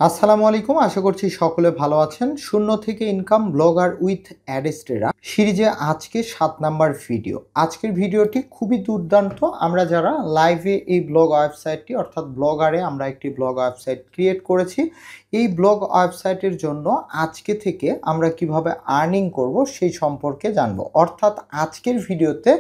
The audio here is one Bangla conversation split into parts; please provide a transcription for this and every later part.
আসসালামু আলাইকুম। আশা করছি সকলে ভালো আছেন। শূন্য থেকে ইনকাম ব্লগার উইথ অ্যাডেস্টেরা সিরিজে আজকে ৭ নাম্বার ভিডিও। আজকের ভিডিওটি খুবই দুর্দান্ত। আমরা যারা লাইভে এই ব্লগ ওয়েবসাইটটি অর্থাৎ ব্লগারে আমরা একটি ব্লগ ওয়েবসাইট ক্রিয়েট করেছি। এই ব্লগ ওয়েবসাইটের জন্য আজকে থেকে আমরা কিভাবে আর্নিং করব সেই সম্পর্কে জানব। অর্থাৎ আজকের ভিডিওতে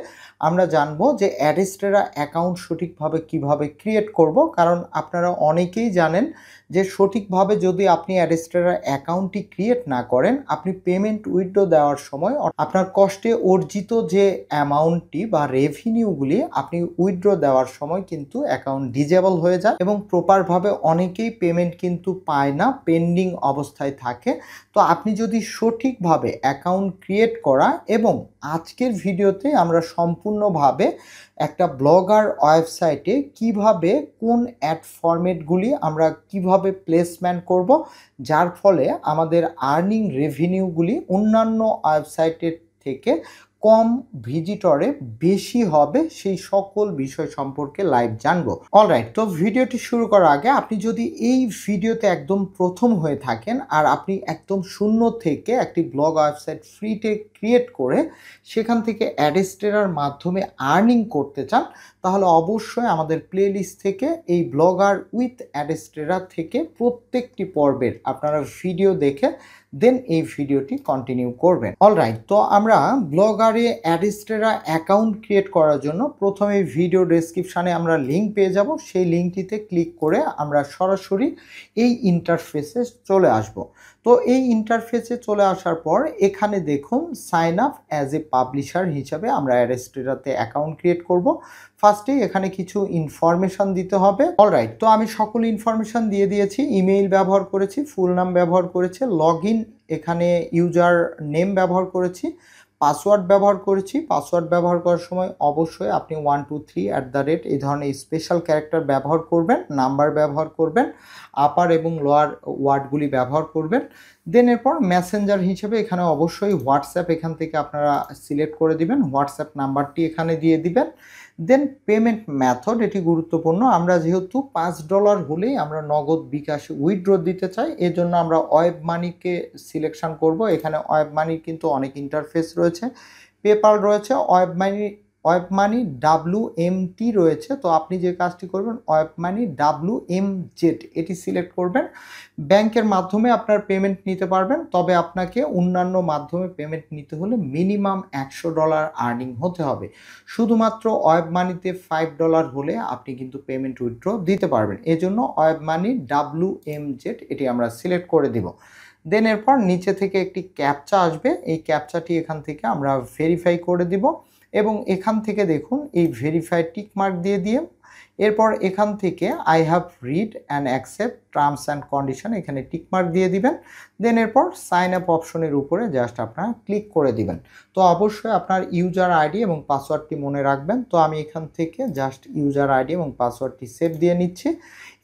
আমরা জানব যে অ্যাডেস্টেরা অ্যাকাউন্ট সঠিকভাবে কিভাবে ক্রিয়েট করব। কারণ আপনারা অনেকেই জানেন যে সঠিকভাবে যদি আপনি অ্যাডেস্টেরা অ্যাকাউন্টটি ক্রিয়েট না করেন, আপনি পেমেন্ট উইথড্র দেওয়ার সময় আপনার কষ্টে অর্জিত যে অ্যামাউন্টটি বা রেভিনিউগুলি আপনি উইথড্র দেওয়ার সময় কিন্তু অ্যাকাউন্ট ডিজেবল হয়ে যায় এবং প্রপারভাবে অনেকেই পেমেন্ট কিন্তু পায় না, পেন্ডিং অবস্থায় থাকে। তো আপনি যদি সঠিকভাবে অ্যাকাউন্ট ক্রিয়েট করা এবং আজকের ভিডিওতে আমরা সম্পূর্ণভাবে একটা ব্লগার ওয়েবসাইটে কিভাবে কোন অ্যাড ফরম্যাটগুলি আমরা কিভাবে প্লেসমেন্ট করব, যার ফলে আমাদের আর্নিং রেভিনিউগুলি অন্যান্য ওয়েবসাইটের থেকে কম ভিজিটরে বেশি হবে, সেই সকল বিষয় সম্পর্কে লাইভ জানবো। অলরাইট, তো ভিডিওটি শুরু করার আগে আপনি যদি এই ভিডিওতে একদম প্রথম হয়ে থাকেন আর আপনি একদম শূন্য থেকে একটি ব্লগ ওয়েবসাইট ফ্রিতে ক্রিয়েট করে সেখান থেকে অ্যাডেস্টেরার মাধ্যমে আর্নিং করতে চান, তাহলে অবশ্যই আমাদের প্লেলিস্ট থেকে এই ব্লগার উইথ অ্যাডেস্টেরা থেকে প্রত্যেকটি পর্বের আপনারা ভিডিও দেখে দেন এই ভিডিওটি কন্টিনিউ করবেন। অলরাইট, তো আমরা ব্লগারে অ্যাডেস্টেরা অ্যাকাউন্ট ক্রিয়েট করার জন্য প্রথমে ভিডিও ডেসক্রিপশানে আমরা লিঙ্ক পেয়ে যাব। সেই লিঙ্কটিতে ক্লিক করে আমরা সরাসরি এই ইন্টারফেসে চলে আসব। তো এই ইন্টারফেসে চলে আসার পর এখানে দেখুন sign up as a publisher হিসাবে আমরা অ্যাডেস্টেরাতে অ্যাকাউন্ট ক্রিয়েট করব। ফার্স্টেই এখানে কিছু ইনফরমেশান দিতে হবে। অলরাইট, তো আমি সকল ইনফরমেশান দিয়ে দিয়েছি। ইমেইল ব্যবহার করেছি, ফুল নাম ব্যবহার করেছি, লগ ইন এখানে ইউজার নেম ব্যবহার করেছি, পাসওয়ার্ড ব্যবহার করেছি। পাসওয়ার্ড ব্যবহার করার সময় অবশ্যই আপনি 123 এই ধরনের স্পেশাল ক্যারেক্টার ব্যবহার করবেন, নাম্বার ব্যবহার করবেন, আপার এবং লোয়ার ওয়ার্ডগুলি ব্যবহার করবেন। দেন এরপর মেসেঞ্জার হিসেবে এখানে অবশ্যই হোয়াটসঅ্যাপ এখান থেকে আপনারা সিলেক্ট করে দিবেন, হোয়াটসঅ্যাপ নাম্বারটি এখানে দিয়ে দিবেন। দেন পেমেন্ট মেথড, এটি গুরুত্বপূর্ণ। আমরা যেহেতু $5 হলেই আমরা নগদ বিকাশে উইথড্র দিতে চাই, এজন্য আমরা ওয়েব মানিকে সিলেকশন করব। এখানে ওয়েব মানির কিন্তু অনেক ইন্টারফেস রয়েছে, পেপাল রয়েছে, ওয়েব মানি WMT রয়েছে। তো আপনি যে কাজটি করবেন ওয়েব মানি WMZ এটি সিলেক্ট করবেন। ব্যাংকের মাধ্যমে আপনার পেমেন্ট নিতে পারবেন, তবে আপনাকে অন্যান্য মাধ্যমে পেমেন্ট নিতে হলে মিনিমাম $100 আর্নিং হতে হবে। শুধুমাত্র ওয়েব মানিতে $5 হলে আপনি কিন্তু পেমেন্ট উইথড্র দিতে পারবেন। এজন্য ওয়েব মানি WMZ এটি আমরা সিলেক্ট করে দিব। দেন এরপর নিচে থেকে একটি ক্যাপচা আসবে, এই ক্যাপচাটি এখান থেকে আমরা ভেরিফাই করে দিব এবং এখান থেকে দেখুন এই ভেরিফাই টিক মার্ক দিয়ে দিয়ে এরপর এখান থেকে I have read and accept terms and condition এখানে টিক মার্ক দিয়ে দিবেন। দেন এরপর সাইন আপ অপশনের উপরে জাস্ট আপনারা ক্লিক করে দিবেন। তো অবশ্যই আপনার ইউজার আইডি এবং পাসওয়ার্ডটি মনে রাখবেন। তো আমি এখান থেকে জাস্ট ইউজার আইডি এবং পাসওয়ার্ডটি সেভ দিয়ে নিচ্ছি।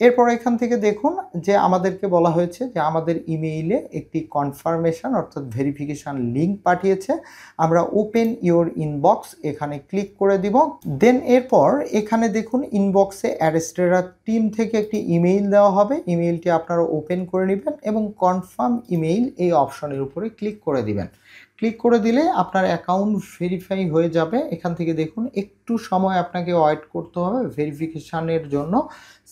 এরপর এখান থেকে দেখুন যে আমাদেরকে বলা হয়েছে যে আমাদের ইমেইলে একটি কনফার্মেশন অর্থাৎ ভেরিফিকেশান লিঙ্ক পাঠিয়েছে। আমরা ওপেন ইওর ইনবক্স এখানে ক্লিক করে দিব। দেন এরপর এখানে দেখুন ইনবক্সে অ্যাডেস্টেরা টিম থেকে একটি ইমেইল দেওয়া হবে। ইমেইলটি আপনারা ওপেন করে নেবেন এবং কনফার্ম ইমেইল এই অপশনের উপরে ক্লিক করে দিবেন। ক্লিক করে দিলে আপনার অ্যাকাউন্ট ভেরিফাই হয়ে যাবে। এখান থেকে দেখুন একটু সময় আপনাকে ওয়েট করতে হবে ভেরিফিকেশানের জন্য।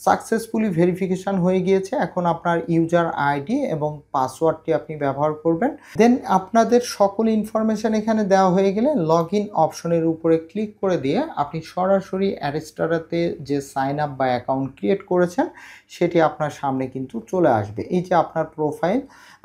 সাকসেসফুলি ভেরিফিকেশান হয়ে গিয়েছে। এখন আপনার ইউজার আইডি এবং পাসওয়ার্ডটি আপনি ব্যবহার করবেন। দেন আপনাদের সকল ইনফরমেশান এখানে দেওয়া হয়ে গেলে লগ ইন অপশনের উপরে ক্লিক করে দিয়ে আপনি সরাসরি অ্যাডেস্টেরাতে যে সাইন আপ বা অ্যাকাউন্ট ক্রিয়েট করেছেন সেটি আপনার সামনে কিন্তু চলে আসবে। এই যে আপনার প্রোফাইল,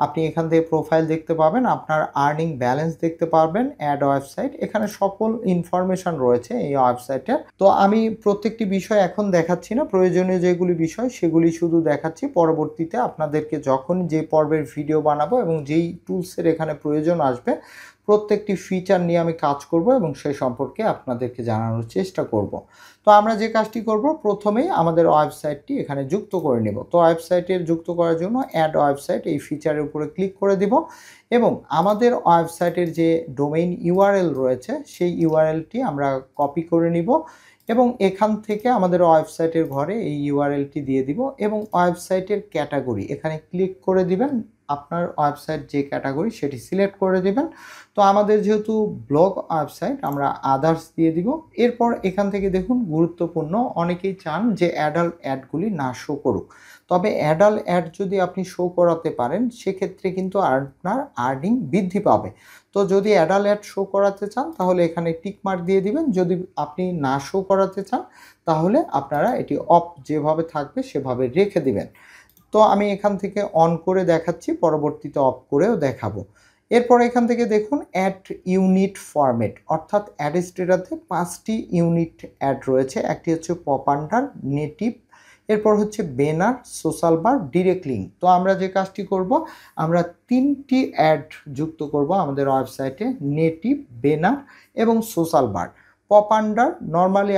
আপনি এখান থেকে প্রোফাইল দেখতে পাবেন, আপনার আর্নিং ব্যালেন্স দেখতে পারবেন, অ্যাড ওয়েবসাইট, এখানে সকল ইনফরমেশান রয়েছে এই ওয়েবসাইটে। তো আমি প্রত্যেকটি বিষয় এখন দেখাচ্ছি না, প্রয়োজনীয় যেগুলি বিষয় সেগুলি শুধু দেখাচ্ছি। পরবর্তীতে আপনাদেরকে যখন যে পর্বের ভিডিও বানাবো এবং যেই টুলসের এখানে প্রয়োজন আসবে প্রত্যেকটি ফিচার নিয়ে আমি কাজ করব এবং সেই সম্পর্কে আপনাদেরকে জানানোর চেষ্টা করব। তো আমরা যে কাজটি করব প্রথমেই আমাদের ওয়েবসাইটটি এখানে যুক্ত করে নেব। তো ওয়েবসাইটের যুক্ত করার জন্য অ্যাড ওয়েবসাইট এই ফিচারের উপরে ক্লিক করে দিব এবং আমাদের ওয়েবসাইটের যে ডোমেইন ইউআরএল রয়েছে সেই ইউআরএলটি আমরা কপি করে নিব এবং এখান থেকে আমাদের ওয়েবসাইটের ঘরে এই ইউআরএলটি দিয়ে দিব এবং ওয়েবসাইটের ক্যাটাগরি এখানে ক্লিক করে দিবেন। আপনার ওয়েবসাইট যে ক্যাটাগরি সেটি সিলেক্ট করে দিবেন। তো আমাদের যেহেতু ব্লগ ওয়েবসাইট আমরা আদার্স দিয়ে দিব। এরপর এখান থেকে দেখুন গুরুত্বপূর্ণ, অনেকেই চান যে অ্যাডাল্ট অ্যাডগুলি না শো করুক। তবে অ্যাডাল্ট অ্যাড যদি আপনি শো করাতে পারেন সেক্ষেত্রে কিন্তু আপনার আর্নিং বৃদ্ধি পাবে। তো যদি অ্যাডাল্ট অ্যাড শো করাতে চান তাহলে এখানে টিক মার্ক দিয়ে দিবেন। যদি আপনি না শো করাতে চান তাহলে আপনারা এটি অফ যেভাবে থাকবে সেভাবে রেখে দিবেন। তো আমি এখান থেকে অন করে দেখাচ্ছি, পরবর্তীতে অফ করেও দেখাবো। এরপর এখান থেকে দেখুন অ্যাড ইউনিট ফরম্যাট, অর্থাৎ অ্যাডস্টেটাতে 5টি ইউনিট অ্যাড রয়েছে। একটি হচ্ছে পপ আন্ডার, নেটিভ, এরপর হচ্ছে ব্যানার, সোশ্যাল বার, ডিরেক্ট লিঙ্ক। তো আমরা যে কাজটি করব, আমরা 3টি অ্যাড যুক্ত করব আমাদের ওয়েবসাইটে, নেটিভ, ব্যানার এবং সোশ্যাল বার। পপ আন্ডার নর্মালি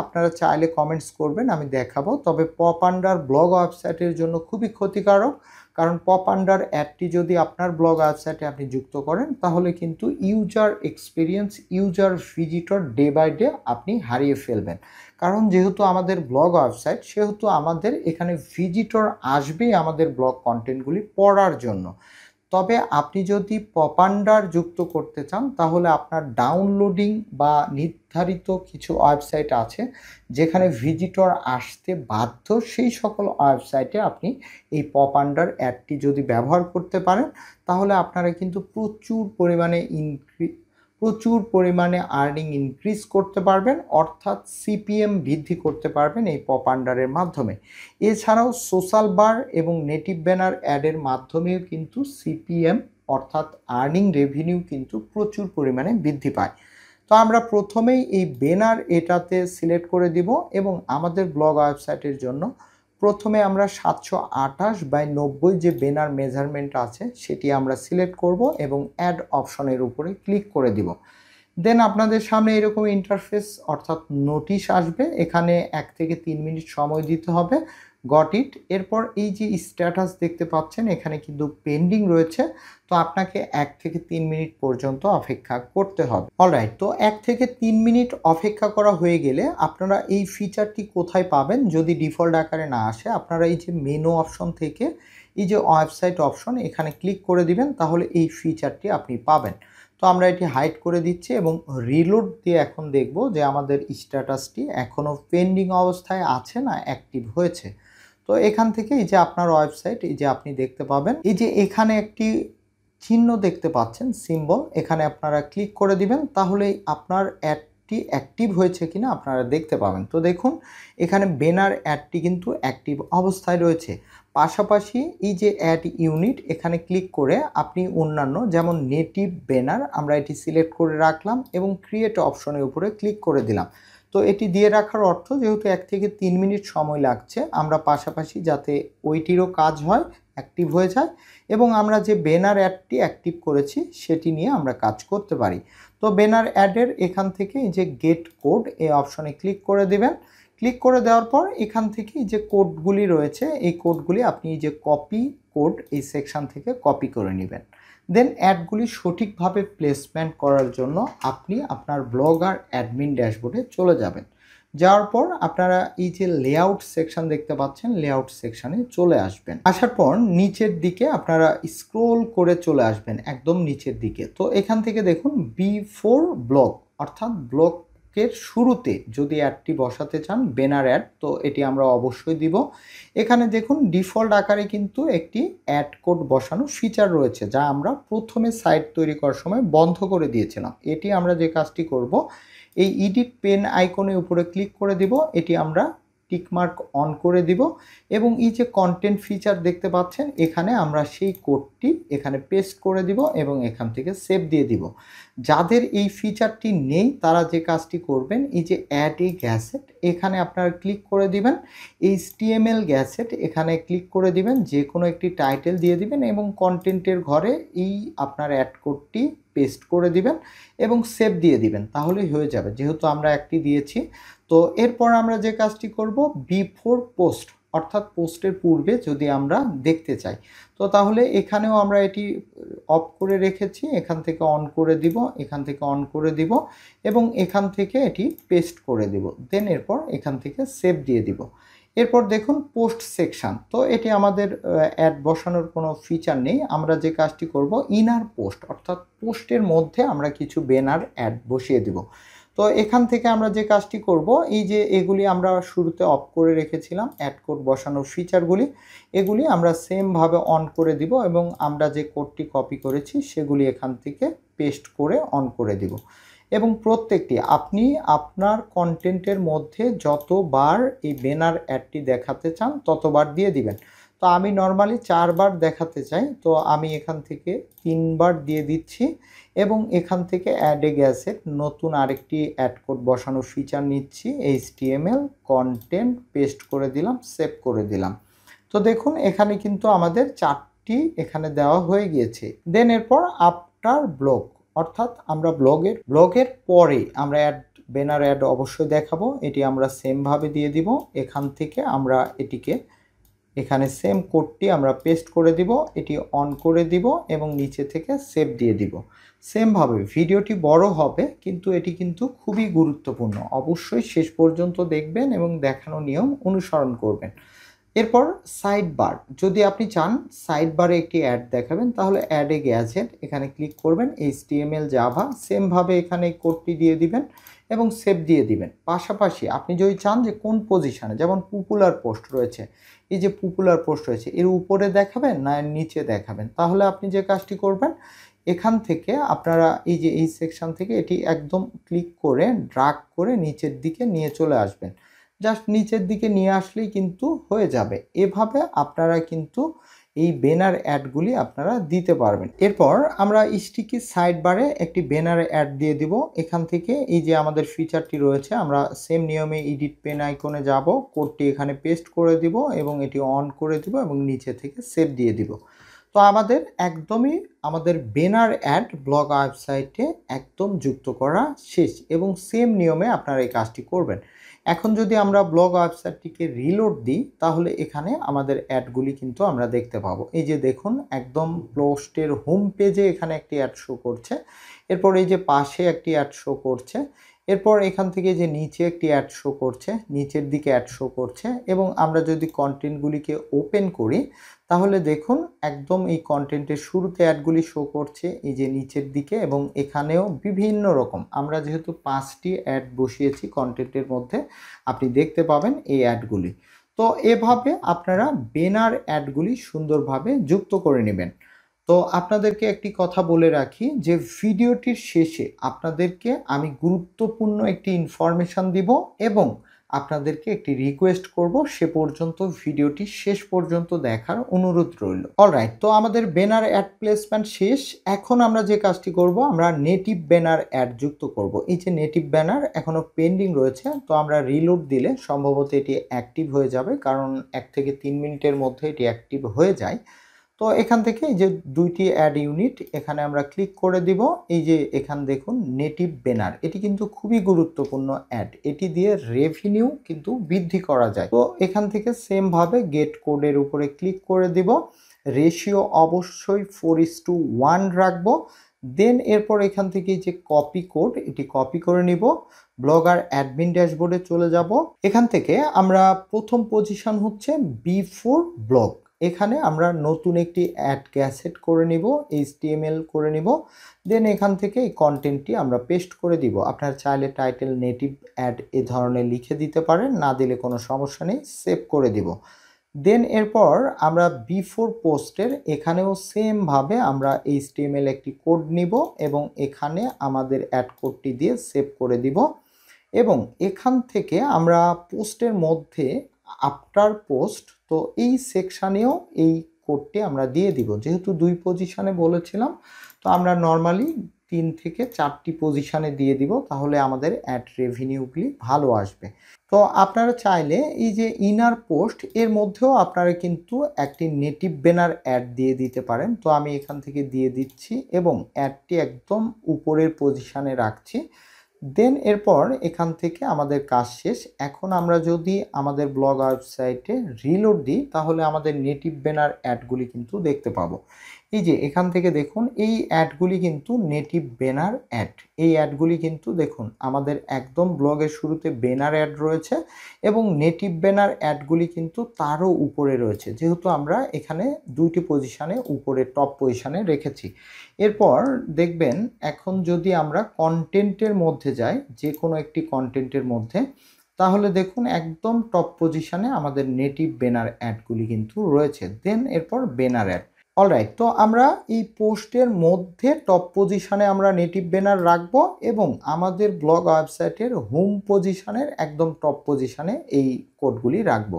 আপনারা চাইলে কমেন্টস করবেন, আমি দেখাবো। তবে পপ আন্ডার ব্লগ ওয়েবসাইটের জন্য খুবই ক্ষতিকারক, কারণ পপ আন্ডার অ্যাডটি যদি আপনার ব্লগ ওয়েবসাইটে আপনি যুক্ত করেন তাহলে কিন্তু user experience, user visitor day by day আপনি হারিয়ে ফেলবেন। কারণ যেহেতু আমাদের ব্লগ ওয়েবসাইট সেহেতু আমাদের এখানে ভিজিটর আসবেই আমাদের ব্লগ কন্টেন্টগুলি পড়ার জন্য। তবে আপনি যদি পপ আন্ডার যুক্ত করতে চান তাহলে আপনার ডাউনলোডিং বা নির্ধারিত কিছু ওয়েবসাইট আছে যেখানে ভিজিটর আসতে বাধ্য, সেই সকল ওয়েবসাইটে আপনি এই পপ আন্ডার অ্যাডটি যদি ব্যবহার করতে পারেন তাহলে আপনারা কিন্তু প্রচুর পরিমাণে আর্নিং ইনক্রিজ করতে পারবেন, অর্থাৎ সিপিএম বৃদ্ধি করতে পারবেন এই পপ আন্ডারের মাধ্যমে। এছাড়াও সোশ্যাল বার এবং নেটিভ ব্যানার অ্যাডের মাধ্যমেও কিন্তু সিপিএম অর্থাৎ আর্নিং রেভিনিউ কিন্তু প্রচুর পরিমাণে বৃদ্ধি পায়। তো আমরা প্রথমেই এই ব্যানার এটাতে সিলেক্ট করে দিব এবং আমাদের ব্লগ ওয়েবসাইটের জন্য প্রথমে আমরা 728/90 যে ব্যানার মেজারমেন্ট আছে সেটি আমরা সিলেক্ট করব এবং অ্যাড অপশনের উপরে ক্লিক করে দিব। দেন আপনাদের সামনে এরকম ইন্টারফেস অর্থাৎ নোটিশ আসবে। এখানে 1 থেকে 3 মিনিট সময় দিতে হবে। Got it. এরপর এই যে স্ট্যাটাস দেখতে পাচ্ছেন এখানে কিন্তু পেন্ডিং রয়েছে, তো আপনাকে 1 থেকে 3 মিনিট পর্যন্ত অপেক্ষা করতে হবে। অলরাইট, তো 1 থেকে 3 মিনিট অপেক্ষা করা হয়ে গেলে আপনারা এই ফিচারটি কোথায় পাবেন যদি ডিফল্ট আকারে না আসে, আপনারা এই যে মেনু অপশন থেকে এই যে ওয়েবসাইট অপশন এখানে ক্লিক করে দিবেন, তাহলে এই ফিচারটি আপনি পাবেন। তো আমরা এটি হাইড করে দিচ্ছি এবং রিলোড দিয়ে এখন দেখব যে আমাদের স্ট্যাটাসটি এখনও পেন্ডিং অবস্থায় আছে না অ্যাক্টিভ হয়েছে। তো এখান থেকে এই যে আপনার ওয়েবসাইট এই যে আপনি দেখতে পাবেন, এই যে এখানে একটি চিহ্ন দেখতে পাচ্ছেন সিম্বল, এখানে আপনারা ক্লিক করে দিবেন, তাহলেই আপনার অ্যাডটি অ্যাক্টিভ হয়েছে কিনা আপনারা দেখতে পাবেন। তো দেখুন এখানে ব্যানার অ্যাডটি কিন্তু অ্যাক্টিভ অবস্থায় রয়েছে। পাশাপাশি এই যে অ্যাড ইউনিট এখানে ক্লিক করে আপনি অন্যান্য যেমন নেটিভ ব্যানার আমরা এটি সিলেক্ট করে রাখলাম এবং ক্রিয়েট অপশনের উপরে ক্লিক করে দিলাম। তো এটি দিয়ে রাখার অর্থ যেহেতু 1 থেকে 3 মিনিট সময় লাগছে, আমরা পাশাপাশি যাতে ওইটিরও কাজ হয়, অ্যাক্টিভ হয়ে যায় এবং আমরা যে ব্যানার অ্যাডটি অ্যাক্টিভ করেছি সেটি নিয়ে আমরা কাজ করতে পারি। তো ব্যানার অ্যাডের এখান থেকে এই যে গেট কোড এই অপশনে ক্লিক করে দিবেন। ক্লিক করে দেওয়ার পর এখান থেকে এই যে কোডগুলি রয়েছে এই কোডগুলি আপনি এই যে কপি কোড এই সেকশন থেকে কপি করে নেবেন। দেন অ্যাডগুলি সঠিকভাবে প্লেসমেন্ট করার জন্য আপনি আপনার ব্লগ আর অ্যাডমিন ড্যাশবোর্ডে চলে যাবেন। যাওয়ার পর আপনারা এই যে লেআউট সেকশন দেখতে পাচ্ছেন, লেআউট সেকশনে চলে আসবেন। আসার পর নিচের দিকে আপনারা স্ক্রোল করে চলে আসবেন একদম নিচের দিকে। তো এখান থেকে দেখুন বিফোর ব্লগ অর্থাৎ ব্লগের শুরুতে যদি অ্যাডটি বসাতে চান ব্যানার অ্যাড, তো এটি আমরা অবশ্যই দিব। এখানে দেখুন ডিফল্ট আকারে কিন্তু একটি অ্যাড কোড বসানো ফিচার রয়েছে যা আমরা প্রথমে সাইট তৈরি করার সময় বন্ধ করে দিয়েছিলাম। এটি আমরা যে কাজটি করব, এই এডিট পেন আইকনের উপরে ক্লিক করে দিব, এটি আমরা টিকমার্ক অন করে দিব এবং এই যে কন্টেন্ট ফিচার দেখতে পাচ্ছেন এখানে আমরা সেই কোডটি এখানে পেস্ট করে দিব এবং এখান থেকে সেভ দিয়ে দিব। যাদের এই ফিচারটি নেই তারা যে কাজটি করবেন, এই যে অ্যাড এ গ্যাসেট এখানে আপনারা ক্লিক করে দিবেন, HTML গ্যাসেট এখানে ক্লিক করে দিবেন, যে কোনো একটি টাইটেল দিয়ে দিবেন এবং কন্টেন্টের ঘরে এই আপনার অ্যাড কোডটি পেস্ট করে দিবেন এবং সেভ দিয়ে দিবেন, তাহলেই হয়ে যাবে যেহেতু আমরা একটি দিয়েছি। তো এরপর আমরা যে কাজটি করব বিফোর পোস্ট অর্থাৎ পোস্টের পূর্বে যদি আমরা দেখতে চাই। তো তাহলে এখানেও আমরা এটি অফ করে রেখেছি, এখান থেকে অন করে দিব, এখান থেকে অন করে দিব এবং এখান থেকে এটি পেস্ট করে দিব। দেন এরপর এখান থেকে সেভ দিয়ে দিব। এরপর দেখুন পোস্ট সেকশন, তো এটি আমাদের অ্যাড বসানোর কোনো ফিচার নেই। আমরা যে কাজটি করব, ইনার পোস্ট অর্থাৎ পোস্টের মধ্যে আমরা কিছু ব্যানার অ্যাড বসিয়ে দিব। তো এখান থেকে আমরা যে কাজটি করব, এই যে এগুলি আমরা শুরুতে অফ করে রেখেছিলাম অ্যাড কোড বসানোর ফিচারগুলি, এগুলি আমরা সেমভাবে অন করে দিব এবং আমরা যে কোডটি কপি করেছি সেগুলি এখান থেকে পেস্ট করে অন করে দিব। এবং প্রত্যেকটি আপনি আপনার কন্টেন্টের মধ্যে যতবার এই ব্যানার অ্যাডটি দেখাতে চান ততবার দিয়ে দিবেন। তো আমি নর্মালি 4 বার দেখাতে চাই, তো আমি এখান থেকে 3 বার দিয়ে দিচ্ছি এবং এখান থেকে অ্যাড এ গ্যাসেট নতুন আরেকটি অ্যাড কোড বসানোর ফিচার নিচ্ছি, HTML কন্টেন্ট পেস্ট করে দিলাম, সেভ করে দিলাম। তো দেখুন এখানে কিন্তু আমাদের 4টি এখানে দেওয়া হয়ে গিয়েছে। দেন এরপর আফটার ব্লগ, অর্থাৎ আমরা ব্লগের পরে আমরা ব্যানার অ্যাড অবশ্যই দেখাবো, এটি আমরা সেমভাবে দিয়ে দিব। এখান থেকে আমরা এটিকে এখানে সেম কোডটি আমরা পেস্ট করে দিব, এটি অন করে দিব এবং নিচে থেকে সেভ দিয়ে দিব। সেমভাবে ভিডিওটি বড় হবে কিন্তু এটি কিন্তু খুবই গুরুত্বপূর্ণ, অবশ্যই শেষ পর্যন্ত দেখবেন এবং দেখানো নিয়ম অনুসরণ করবেন। এরপর সাইড বার, যদি আপনি চান সাইড বারে একটি অ্যাড দেখাবেন তাহলে অ্যাড এ গ্যাজেট এখানে ক্লিক করবেন, HTML জাভা সেমভাবে এখানে কোডটি দিয়ে দিবেন এবং সেভ দিয়ে দিবেন। পাশাপাশি আপনি যদি চান যে কোন পজিশনে, যেমন পপুলার পোস্ট রয়েছে, এই যে পপুলার পোস্ট রয়েছে এর উপরে দেখাবেন না এর নিচে দেখাবেন, তাহলে আপনি যে কাজটি করবেন এখান থেকে আপনারা এই যে এই সেকশন থেকে এটি একদম ক্লিক করে ড্রাগ করে নিচের দিকে নিয়ে চলে আসবেন। জাস্ট নিচের দিকে নিয়ে আসলেই কিন্তু হয়ে যাবে। এভাবে আপনারা কিন্তু এই ব্যানার অ্যাডগুলি আপনারা দিতে পারবেন। এরপর আমরা স্টিকি সাইড বারে একটি ব্যানার অ্যাড দিয়ে দিব। এখান থেকে এই যে আমাদের ফিচারটি রয়েছে, আমরা সেম নিয়মে এডিট পেন আইকনে যাব, কোডটি এখানে পেস্ট করে দিব এবং এটি অন করে দিব এবং নিচে থেকে সেভ দিয়ে দিব। তো আমাদের একদমই আমাদের ব্যানার অ্যাড ব্লগ ওয়েবসাইটে একদম যুক্ত করা শেষ এবং সেম নিয়মে আপনারা এই কাজটি করবেন। এখন যদি আমরা ব্লগ ওয়েবসাইটটিকে রিলোড দিই তাহলে এখানে আমাদের অ্যাডগুলি কিন্তু আমরা দেখতে পাবো। এই যে দেখুন একদম পোস্টের হোম পেজে এখানে একটি অ্যাড শো করছে, এরপর এই যে পাশে একটি অ্যাড শো করছে, এরপর এখান থেকে যে নিচে একটি অ্যাড শো করছে, নিচের দিকে অ্যাড শো করছে এবং আমরা যদি কন্টেন্টগুলিকে ওপেন করি তাহলে দেখুন একদম এই কন্টেন্টের শুরুতে অ্যাডগুলি শো করছে এই যে নিচের দিকে এবং এখানেও বিভিন্ন রকম, আমরা যেহেতু 5টি অ্যাড বসিয়েছি কন্টেন্টের মধ্যে, আপনি দেখতে পাবেন এই অ্যাডগুলি। তো এভাবে আপনারা ব্যানার অ্যাডগুলি সুন্দরভাবে যুক্ত করে নেবেন। তো আপনাদেরকে একটি কথা বলে রাখি যে ভিডিওটির শেষে আপনাদেরকে আমি গুরুত্বপূর্ণ একটি ইনফরমেশন দিব এবং আপনাদেরকে একটি রিকোয়েস্ট করব, সে পর্যন্ত ভিডিওটি শেষ পর্যন্ত দেখার অনুরোধ রইল। অলরাইট, তো আমাদের ব্যানার অ্যাড প্লেসমেন্ট শেষ। এখন আমরা যে কাজটি করব, আমরা নেটিভ ব্যানার অ্যাড যুক্ত করব। এই যে নেটিভ ব্যানার এখনও পেন্ডিং রয়েছে, তো আমরা রিলোড দিলে সম্ভবত এটি অ্যাক্টিভ হয়ে যাবে, কারণ 1 থেকে 3 মিনিটের মধ্যে এটি অ্যাক্টিভ হয়ে যায়। তো এখান থেকে এই যে 2টি অ্যাড ইউনিট এখানে আমরা ক্লিক করে দিব। এই যে এখান দেখুন নেটিভ ব্যানার, এটি কিন্তু খুবই গুরুত্বপূর্ণ অ্যাড, এটি দিয়ে রেভিনিউ কিন্তু বৃদ্ধি করা যায়। তো এখান থেকে সেমভাবে গেট কোডের উপরে ক্লিক করে দিব, রেশিও অবশ্যই 4:1 রাখবো। দেন এরপর এখান থেকে যে কপি কোড, এটি কপি করে নিব, ব্লগার অ্যাডমিন ড্যাশবোর্ডে চলে যাব। এখান থেকে আমরা প্রথম পজিশন হচ্ছে বিফোর ব্লগ, এখানে আমরা নতুন একটি অ্যাড গ্যাসেট করে নিব, HTML করে নিব। দেন এখান থেকে এই কন্টেন্টটি আমরা পেস্ট করে দিব। আপনার চাইলে টাইটেল নেটিভ অ্যাড এ ধরনের লিখে দিতে পারেন, না দিলে কোনো সমস্যা নেই, সেভ করে দিব। দেন এরপর আমরা বিফোর পোস্টের এখানেও সেমভাবে আমরা HTML একটি কোড নিব এবং এখানে আমাদের অ্যাড কোডটি দিয়ে সেভ করে দিব এবং এখান থেকে আমরা পোস্টের মধ্যে আফটার পোস্ট, তো এই সেকশানেও এই কোডটি আমরা দিয়ে দিব। যেহেতু 2 পজিশনে বলেছিলাম, তো আমরা নর্মালি 3 থেকে 4টি পজিশনে দিয়ে দিব, তাহলে আমাদের অ্যাড রেভিনিউগুলি ভালো আসবে। তো আপনারা চাইলে এই যে ইনার পোস্ট এর মধ্যেও আপনারা কিন্তু একটি নেটিভ ব্যানার অ্যাড দিয়ে দিতে পারেন। তো আমি এখান থেকে দিয়ে দিচ্ছি এবং অ্যাডটি একদম উপরের পজিশনে রাখছি। দেন এরপর এখান থেকে আমাদের কাজ শেষ। এখন আমরা যদি আমাদের ব্লগ ওয়েবসাইটে রিলোড দিই তাহলে আমাদের নেটিভ ব্যানার অ্যাডগুলি কিন্তু দেখতে পাবো। এই যে এখান থেকে দেখুন এই অ্যাডগুলি কিন্তু নেটিভ ব্যানার অ্যাড। এই অ্যাডগুলি কিন্তু দেখুন আমাদের একদম ব্লগের শুরুতে ব্যানার অ্যাড রয়েছে এবং নেটিভ ব্যানার অ্যাডগুলি কিন্তু তারও উপরে রয়েছে, যেহেতু আমরা এখানে দুইটি পজিশানে উপরে টপ পজিশানে রেখেছি। এরপর দেখবেন এখন যদি আমরা কন্টেন্টের মধ্যে যাই, যে কোনো একটি কন্টেন্টের মধ্যে, তাহলে দেখুন একদম টপ পজিশানে আমাদের নেটিভ ব্যানার অ্যাডগুলি কিন্তু রয়েছে। দেন এরপর ব্যানার অ্যাড। অলরাইট, তো আমরা এই পোস্টের মধ্যে টপ পজিশানে আমরা নেটিভ ব্যানার রাখবো এবং আমাদের ব্লগ ওয়েবসাইটের হোম পজিশানের একদম টপ পজিশানে এই কোডগুলি রাখবো।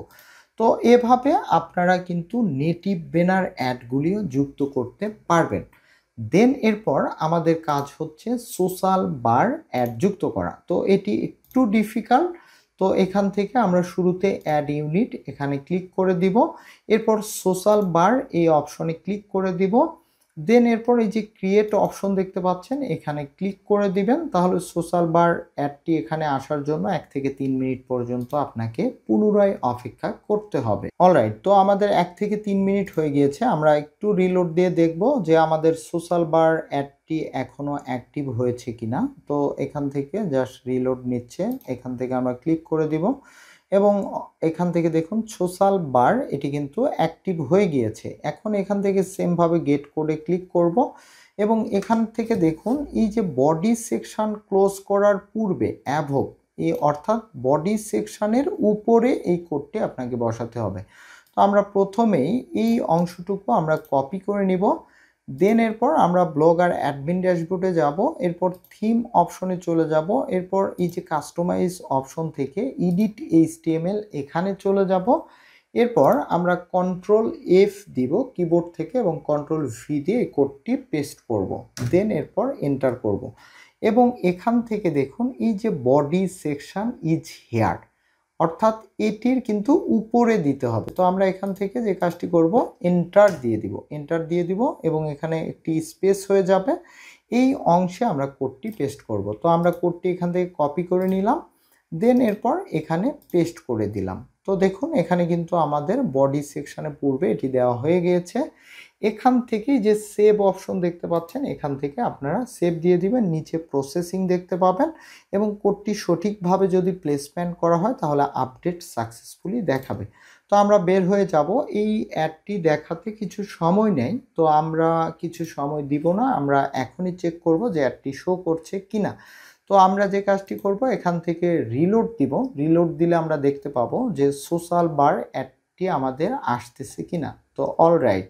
তো এভাবে আপনারা কিন্তু নেটিভ ব্যানার অ্যাডগুলিও যুক্ত করতে পারবেন। দেন এরপর আমাদের কাজ হচ্ছে সোশ্যাল বার অ্যাড যুক্ত করা। তো এটি একটু ডিফিকাল্ট। তো এখান থেকে আমরা শুরুতে অ্যাড ইউনিট এখানে ক্লিক করে দিব। এরপর সোশ্যাল বার এই অপশনে ক্লিক করে দিব। দেন এরপর এই যে ক্রিয়েট অপশন দেখতে পাচ্ছেন এখানে ক্লিক করে দিবেন। তাহলে সোশ্যাল বার অ্যাডটি এখানে আসার জন্য 1 থেকে 3 মিনিট পর্যন্ত আপনাকে পুনরায় অপেক্ষা করতে হবে। অলরাইট, তো আমাদের 1 থেকে 3 মিনিট হয়ে গিয়েছে। আমরা একটু রিলোড দিয়ে দেখব যে আমাদের সোশ্যাল বার অ্যাডটি এখনো অ্যাক্টিভ হয়েছে কিনা। তো এখান থেকে জাস্ট রিলোড নিচ্ছে, এখান থেকে আমরা ক্লিক করে দিব এবং এখান থেকে দেখুন সোশ্যাল বার এটি কিন্তু অ্যাক্টিভ হয়ে গিয়েছে। এখন এখান থেকে সেমভাবে গেট কোডে ক্লিক করব এবং এখান থেকে দেখুন এই যে বডি সেকশন ক্লোজ করার পূর্বে অ্যাভোক এই অর্থাৎ বডি সেকশনের উপরে এই কোডটি আপনাকে বসাতে হবে। তো আমরা প্রথমেই এই অংশটুকু আমরা কপি করে নিব। দেন এরপর আমরা ব্লগ আর অ্যাডমিন ড্যাশবোর্ডে যাব। এরপর থিম অপশনে চলে যাব। এরপর এই যে কাস্টমাইজ অপশন থেকে এডিট এইচটিএমএল এখানে চলে যাব। এরপর আমরা কন্ট্রোল এফ দিব কিবোর্ড থেকে এবং কন্ট্রোল ভি দিয়ে এই কোডটি পেস্ট করব। দেন এরপর এন্টার করব এবং এখান থেকে দেখুন এই যে বডি সেকশন ইজ হেয়ার অর্থাৎ এটির কিন্তু উপরে দিতে হবে। তো আমরা এখান থেকে যে কাজটি করব এন্টার দিয়ে দিব, এন্টার দিয়ে দিব এবং এখানে একটি স্পেস হয়ে যাবে। এই অংশে আমরা কোডটি পেস্ট করব। তো আমরা কোডটি এখান থেকে কপি করে নিলাম। দেন এরপর এখানে পেস্ট করে দিলাম। তো দেখুন এখানে কিন্তু আমাদের বডি সেকশনে পূর্বে এটি দেওয়া হয়ে গিয়েছে। এখান থেকে যে সেভ অপশন দেখতে পাচ্ছেন এখান থেকে আপনারা সেভ দিয়ে দিবেন। নিচে প্রসেসিং দেখতে পাবেন এবং কোডটি সঠিকভাবে যদি প্লেসমেন্ট করা হয় তাহলে আপডেট সাকসেসফুলি দেখাবে। তো আমরা বের হয়ে যাব। এই অ্যাডটি দেখাতে কিছু সময় নেই, তো আমরা কিছু সময় দিব না, আমরা এখনই চেক করব যে অ্যাডটি শো করছে কিনা। তো আমরা যে কাজটি করব এখান থেকে রিলোড দিব। রিলোড দিলে আমরা দেখতে পাবো যে সোশ্যাল বার অ্যাডটি আমাদের আসতেছে কিনা। তো অলরাইট,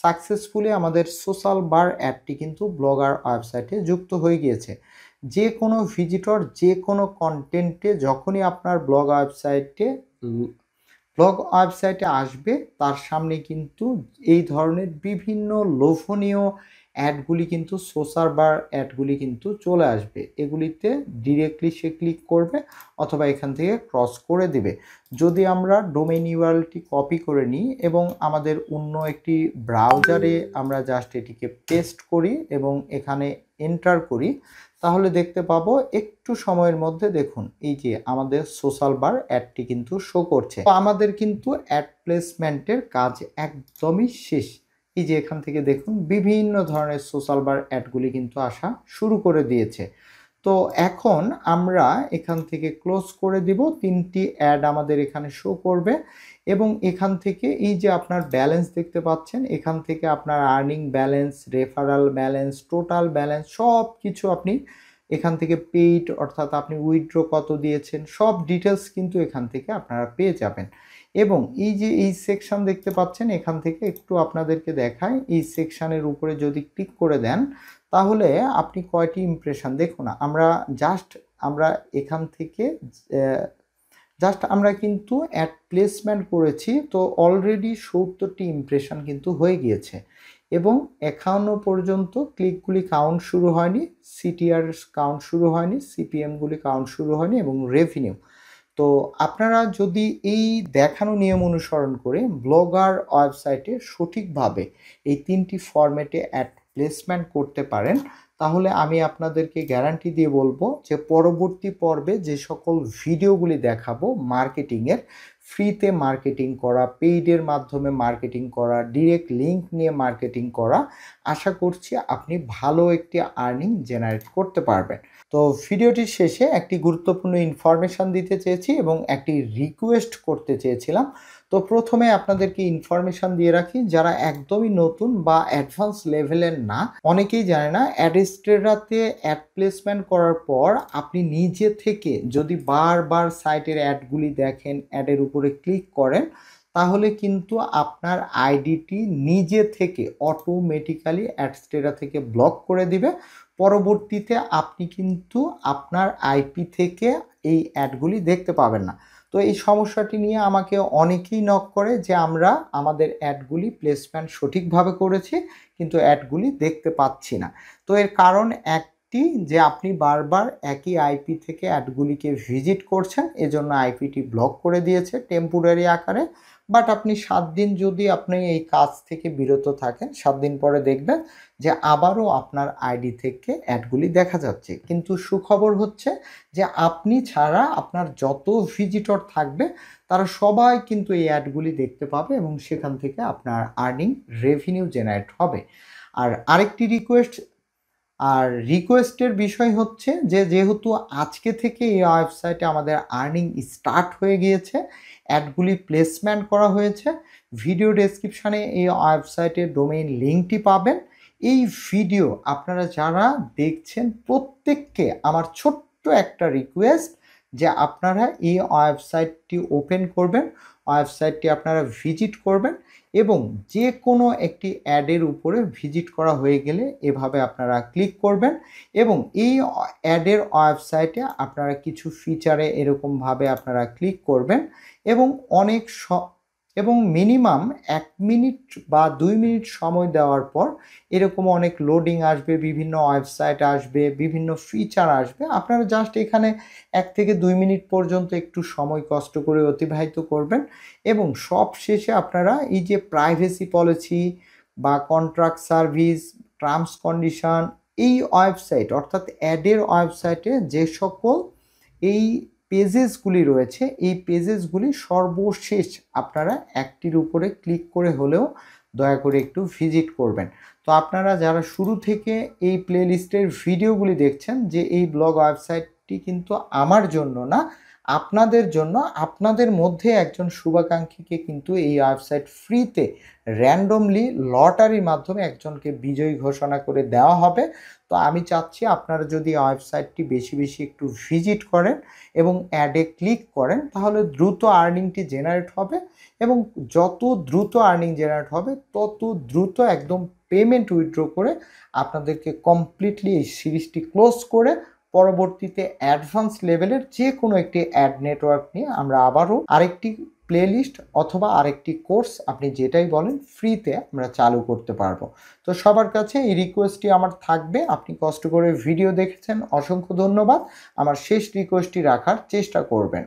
সাকসেসফুলি আমাদের সোশ্যাল বার অ্যাডটি কিন্তু ব্লগার ওয়েবসাইটে যুক্ত হয়ে গিয়েছে। যে কোনো ভিজিটর যে কোনো কন্টেন্টে যখনই আপনার ব্লগ ওয়েবসাইটে আসবে তার সামনে কিন্তু এই ধরনের বিভিন্ন লোভনীয় অ্যাডগুলি কিন্তু সোশ্যাল বার অ্যাডগুলি কিন্তু চলে আসবে। এগুলিতে ডিরেক্টলি সে ক্লিক করবে অথবা এখান থেকে ক্রস করে দেবে। যদি আমরা ডোমেইন ইউআরএলটি কপি করে নিই এবং আমাদের অন্য একটি ব্রাউজারে আমরা জাস্ট এটিকে পেস্ট করি এবং এখানে এন্টার করি, তাহলে দেখতে পাবো একটু সময়ের মধ্যে দেখুন এই যে আমাদের সোশ্যাল বার অ্যাডটি কিন্তু শো করছে। তো আমাদের কিন্তু অ্যাড প্লেসমেন্টের কাজ একদমই শেষ। এই যে এখান থেকে দেখুন বিভিন্ন ধরনের সোশ্যাল বার অ্যাডগুলি কিন্তু আসা শুরু করে দিয়েছে। তো এখন আমরা এখান থেকে ক্লোজ করে দিব। 3টি অ্যাড আমাদের এখানে শো করবে এবং এখান থেকে এই যে আপনার ব্যালেন্স দেখতে পাচ্ছেন, এখান থেকে আপনার earning balance, referral balance, total balance সব কিছু আপনি এখান থেকে পেইড অর্থাৎ আপনি উইথড্র কত দিয়েছেন সব ডিটেলস কিন্তু এখান থেকে আপনারা পেয়ে যাবেন। এবং এই যে এই সেকশন দেখতে পাচ্ছেন এখান থেকে একটু আপনাদেরকে দেখায়, এই সেকশনের উপরে যদি ক্লিক করে দেন তাহলে আপনি কয়টি ইমপ্রেশন দেখুন। আমরা এখান থেকে আমরা কিন্তু অ্যাড প্লেসমেন্ট করেছি, তো অলরেডি 70টি ইমপ্রেশন কিন্তু হয়ে গিয়েছে এবং এখনও পর্যন্ত ক্লিকগুলি কাউন্ট শুরু হয়নি, সিটিআর কাউন্ট শুরু হয়নি, সিপিএমগুলি কাউন্ট শুরু হয়নি এবং রেভিনিউ। তো আপনারা যদি এই দেখানো নিয়ম অনুসরণ করে ব্লগার ওয়েবসাইটে সঠিকভাবে এই 3টি ফরম্যাটে অ্যাড প্লেসমেন্ট করতে পারেন, তাহলে আমি আপনাদেরকে গ্যারান্টি দিয়ে বলবো যে পরবর্তী পর্বে যে সকল ভিডিওগুলি দেখাবো মার্কেটিংয়ের, ফ্রিতে মার্কেটিং করা, পেইডের মাধ্যমে মার্কেটিং করা, ডিরেক্ট লিঙ্ক নিয়ে মার্কেটিং করা, আশা করছি আপনি ভালো একটি আর্নিং জেনারেট করতে পারবেন। তো ভিডিওটির শেষে একটি গুরুত্বপূর্ণ ইনফরমেশান দিতে চেয়েছি এবং একটি রিকোয়েস্ট করতে চেয়েছিলাম। তো প্রথমে আপনাদেরকে ইনফরমেশান দিয়ে রাখি, যারা একদমই নতুন বা অ্যাডভান্স লেভেলের না, অনেকেই জানে না অ্যাডস্ট্রেরাতে অ্যাড প্লেসমেন্ট করার পর আপনি নিজে থেকে যদি বারবার সাইটের অ্যাডগুলি দেখেন, অ্যাডের উপরে ক্লিক করেন, তাহলে কিন্তু আপনার আইডিটি নিজে থেকে অটোমেটিক্যালি অ্যাডস্ট্রেরা থেকে ব্লক করে দিবে। পরবর্তীতে আপনি কিন্তু আপনার আইপি থেকে এই অ্যাডগুলি দেখতে পাবেন না। তো এই সমস্যাটি নিয়ে আমাকে অনেকেই নক করে যে আমরা আমাদের অ্যাডগুলি প্লেসমেন্ট সঠিকভাবে করেছি কিন্তু অ্যাডগুলি দেখতে পাচ্ছি না। তো এর কারণ একটি, যে আপনি বারবার একই আইপি থেকে অ্যাডগুলিকে ভিজিট করছেন, এজন্য আইপিটি ব্লক করে দিয়েছে টেম্পোরারি আকারে। বাট আপনি 7 দিন যদি আপনি এই কাজ থেকে বিরত থাকেন, 7 দিন পরে দেখবেন যে আবারও আপনার আইডি থেকে অ্যাডগুলি দেখা যাচ্ছে। কিন্তু সুখবর হচ্ছে যে আপনি ছাড়া আপনার যত ভিজিটর থাকবে তারা সবাই কিন্তু এই অ্যাডগুলি দেখতে পাবে এবং সেখান থেকে আপনার আর্নিং রেভিনিউ জেনারেট হবে। আর আরেকটি রিকোয়েস্টের বিষয় হচ্ছে যে যেহেতু আজকে থেকে এই ওয়েবসাইটে আমাদের আর্নিং স্টার্ট হয়ে গিয়েছে, অ্যাডগুলি প্লেসমেন্ট করা হয়েছে, ভিডিও ডেসক্রিপশানে এই ওয়েবসাইটের ডোমেইন লিঙ্কটি পাবেন। এই ভিডিও আপনারা যারা দেখছেন প্রত্যেককে আমার ছোট্ট একটা রিকোয়েস্ট যে আপনারা এই ওয়েবসাইটটি ওপেন করবেন, ওয়েবসাইটটি আপনারা ভিজিট করবেন এবং যে কোনো একটি অ্যাডের উপরে ভিজিট করা হয়ে গেলে এভাবে আপনারা ক্লিক করবেন এবং এই অ্যাডের ওয়েবসাইটে আপনারা কিছু ফিচারে এরকমভাবে আপনারা ক্লিক করবেন এবং এবং মিনিমাম 1 মিনিট বা 2 মিনিট সময় দেওয়ার পর এরকম অনেক লোডিং আসবে, বিভিন্ন ওয়েবসাইট আসবে, বিভিন্ন ফিচার আসবে। আপনারা জাস্ট এখানে 1 থেকে 2 মিনিট পর্যন্ত একটু সময় কষ্ট করে অতিবাহিত করবেন এবং সব শেষে আপনারা এই যে প্রাইভেসি পলিসি বা কন্ট্রাক্ট সার্ভিস, টার্মস কন্ডিশন, এই ওয়েবসাইট অর্থাৎ অ্যাডের ওয়েবসাইটে যে সকল এই পেজেসগুলি রয়েছে, এই পেজেসগুলি সর্বশেষ আপনারা একটির উপরে ক্লিক করে হলেও দয়া করে একটু ভিজিট করবেন। তো আপনারা যারা শুরু থেকে এই প্লেলিস্টের ভিডিওগুলি দেখছেন, যে এই ব্লগ ওয়েবসাইটটি কিন্তু আমার জন্য না, আপনাদের জন্য, আপনাদের মধ্যে একজন শুভাকাঙ্ক্ষীকে কিন্তু এই ওয়েবসাইট ফ্রিতে র্যান্ডমলি লটারির মাধ্যমে একজনকে বিজয়ী ঘোষণা করে দেওয়া হবে। তো আমি চাচ্ছি আপনারা যদি ওয়েবসাইটটি বেশি বেশি একটু ভিজিট করেন এবং অ্যাডে ক্লিক করেন, তাহলে দ্রুত আর্নিংটি জেনারেট হবে এবং যত দ্রুত আর্নিং জেনারেট হবে তত দ্রুত একদম পেমেন্ট উইথড্র করে আপনাদেরকে কমপ্লিটলি এই সিরিজটি ক্লোজ করে পরবর্তীতে অ্যাডভান্স লেভেলের যে কোনো একটি অ্যাড নেটওয়ার্ক নিয়ে আমরা আবারও আরেকটি প্লেলিস্ট অথবা আরেকটি কোর্স, আপনি যেটাই বলেন, ফ্রিতে আমরা চালু করতে পারবো। তো সবার কাছে এই রিকোয়েস্টটি আমার থাকবে, আপনি কষ্ট করে ভিডিও দেখেছেন, অসংখ্য ধন্যবাদ। আমার শেষ রিকোয়েস্টটি রাখার চেষ্টা করবেন।